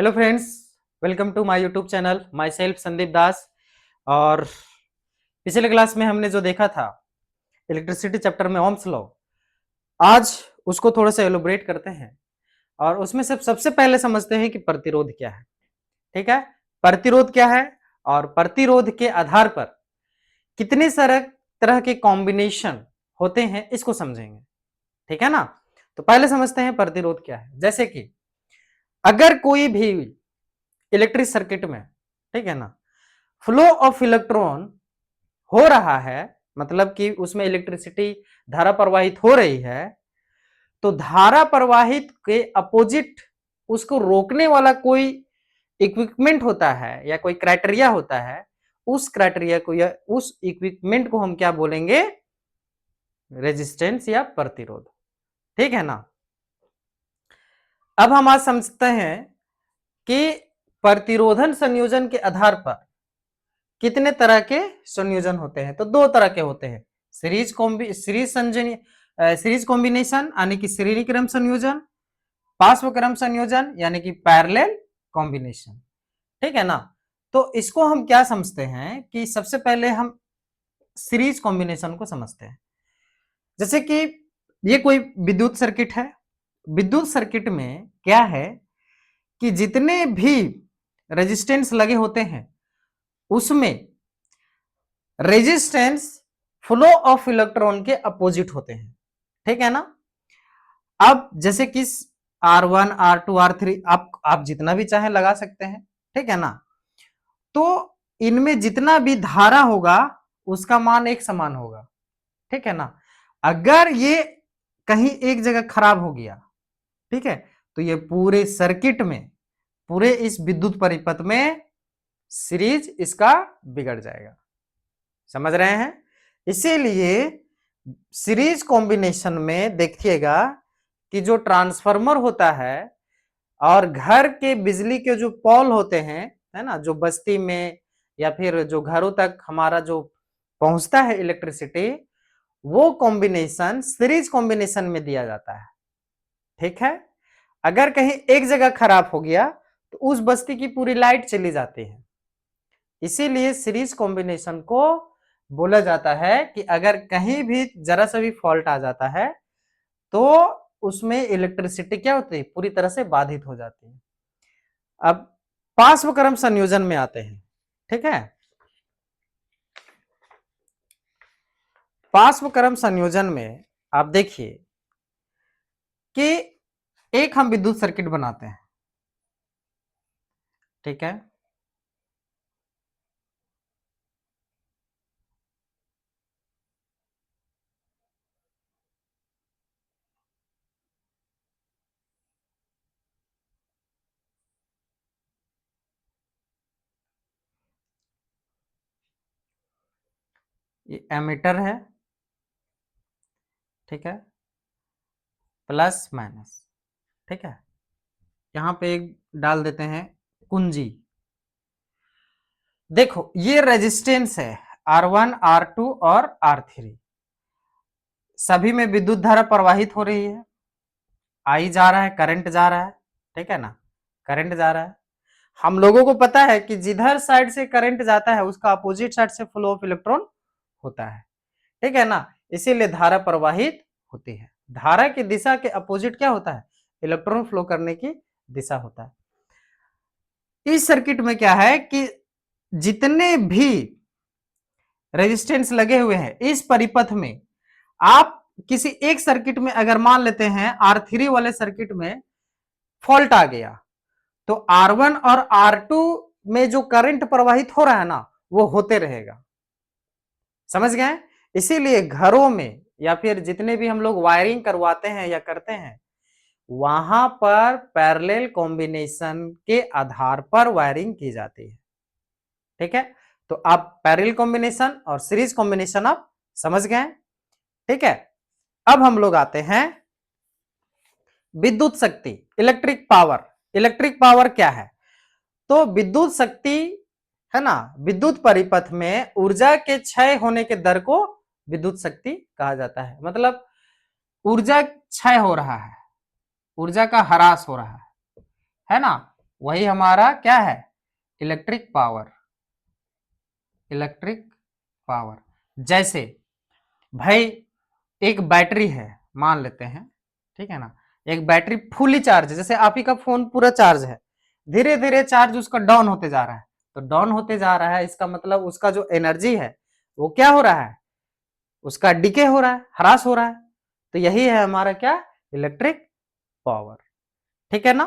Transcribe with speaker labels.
Speaker 1: Hello friends, welcome to my YouTube channel. Myself Sandeep Das. और पिछले class में हमने जो देखा था इलेक्ट्रिसिटी चैप्टर में ओम्स लॉ, आज उसको थोड़ा सा एलोबरेट करते हैं और उसमें से सबसे पहले समझते हैं कि प्रतिरोध क्या है। ठीक है, प्रतिरोध क्या है और प्रतिरोध के आधार पर कितने सारे तरह के कॉम्बिनेशन होते हैं इसको समझेंगे। ठीक है ना। तो पहले समझते हैं प्रतिरोध क्या है। जैसे कि अगर कोई भी इलेक्ट्रिक सर्किट में, ठीक है ना, फ्लो ऑफ इलेक्ट्रॉन हो रहा है, मतलब कि उसमें इलेक्ट्रिसिटी धारा प्रवाहित हो रही है, तो धारा प्रवाहित के अपोजिट उसको रोकने वाला कोई इक्विपमेंट होता है या कोई क्राइटेरिया होता है। उस क्राइटेरिया को या उस इक्विपमेंट को हम क्या बोलेंगे? रेजिस्टेंस या प्रतिरोध। ठीक है ना। अब हम आज समझते हैं कि प्रतिरोधन संयोजन के आधार पर कितने तरह के संयोजन होते हैं। तो दो तरह के होते हैं, सीरीज कॉम्बिनेशन यानी कि श्रेणी क्रम संयोजन, पार्श्व क्रम संयोजन यानी कि पैरेलल कॉम्बिनेशन। ठीक है ना। तो इसको हम क्या समझते हैं कि सबसे पहले हम सीरीज कॉम्बिनेशन को समझते हैं। जैसे कि ये कोई विद्युत सर्किट है। विद्युत सर्किट में क्या है कि जितने भी रेजिस्टेंस लगे होते हैं उसमें रेजिस्टेंस फ्लो ऑफ इलेक्ट्रॉन के अपोजिट होते हैं। ठीक है ना। अब जैसे कि R1 R2 R3 आप जितना भी चाहे लगा सकते हैं। ठीक है ना। तो इनमें जितना भी धारा होगा उसका मान एक समान होगा। ठीक है ना। अगर ये कहीं एक जगह खराब हो गया, ठीक है, तो ये पूरे सर्किट में, पूरे इस विद्युत परिपथ में सीरीज इसका बिगड़ जाएगा। समझ रहे हैं। इसीलिए सीरीज कॉम्बिनेशन में देखिएगा कि जो ट्रांसफार्मर होता है और घर के बिजली के जो पोल होते हैं, है ना, जो बस्ती में या फिर जो घरों तक हमारा जो पहुंचता है इलेक्ट्रिसिटी, वो कॉम्बिनेशन सीरीज कॉम्बिनेशन में दिया जाता है। ठीक है। अगर कहीं एक जगह खराब हो गया तो उस बस्ती की पूरी लाइट चली जाती है। इसीलिए सीरीज कॉम्बिनेशन को बोला जाता है कि अगर कहीं भी जरा सा भी फॉल्ट आ जाता है तो उसमें इलेक्ट्रिसिटी क्या होती है? पूरी तरह से बाधित हो जाती है। अब पार्श्व क्रम संयोजन में आते हैं। ठीक है। पार्श्व क्रम संयोजन में आप देखिए कि एक हम विद्युत सर्किट बनाते हैं। ठीक है। ये एमीटर है। ठीक है, प्लस माइनस। ठीक है। यहां पे एक डाल देते हैं कुंजी। देखो ये रेजिस्टेंस है R1 R2 और R3। सभी में विद्युत धारा प्रवाहित हो रही है। आई जा रहा है, करंट जा रहा है। ठीक है ना, करंट जा रहा है। हम लोगों को पता है कि जिधर साइड से करंट जाता है उसका अपोजिट साइड से फ्लो ऑफ इलेक्ट्रॉन होता है। ठीक है ना। इसीलिए धारा प्रवाहित होती है। धारा की दिशा के अपोजिट क्या होता है? इलेक्ट्रॉन फ्लो करने की दिशा होता है। इस सर्किट में क्या है कि जितने भी रेजिस्टेंस लगे हुए हैं इस परिपथ में, आप किसी एक सर्किट में अगर मान लेते हैं R3 वाले सर्किट में फॉल्ट आ गया तो R1 और R2 में जो करंट प्रवाहित हो रहा है ना वो होते रहेगा। समझ गए। इसीलिए घरों में या फिर जितने भी हम लोग वायरिंग करवाते हैं या करते हैं वहां पर पैरेलल कॉम्बिनेशन के आधार पर वायरिंग की जाती है। ठीक है। तो आप पैरेलल कॉम्बिनेशन और सीरीज कॉम्बिनेशन आप समझ गए। ठीक है। अब हम लोग आते हैं विद्युत शक्ति, इलेक्ट्रिक पावर। इलेक्ट्रिक पावर क्या है? तो विद्युत शक्ति है ना, विद्युत परिपथ में ऊर्जा के क्षय होने के दर को विद्युत शक्ति कहा जाता है। मतलब ऊर्जा क्षय हो रहा है, ऊर्जा का ह्रास हो रहा है ना, वही हमारा क्या है, इलेक्ट्रिक पावर। इलेक्ट्रिक पावर जैसे भाई एक बैटरी है मान लेते हैं, ठीक है ना, एक बैटरी फुली चार्ज है, जैसे आप ही का फोन पूरा चार्ज है, धीरे धीरे चार्ज उसका डाउन होते जा रहा है, तो डाउन होते जा रहा है इसका मतलब उसका जो एनर्जी है वो क्या हो रहा है, उसका डिके हो रहा है, ह्रास हो रहा है। तो यही है हमारा क्या, इलेक्ट्रिक पावर। ठीक है ना।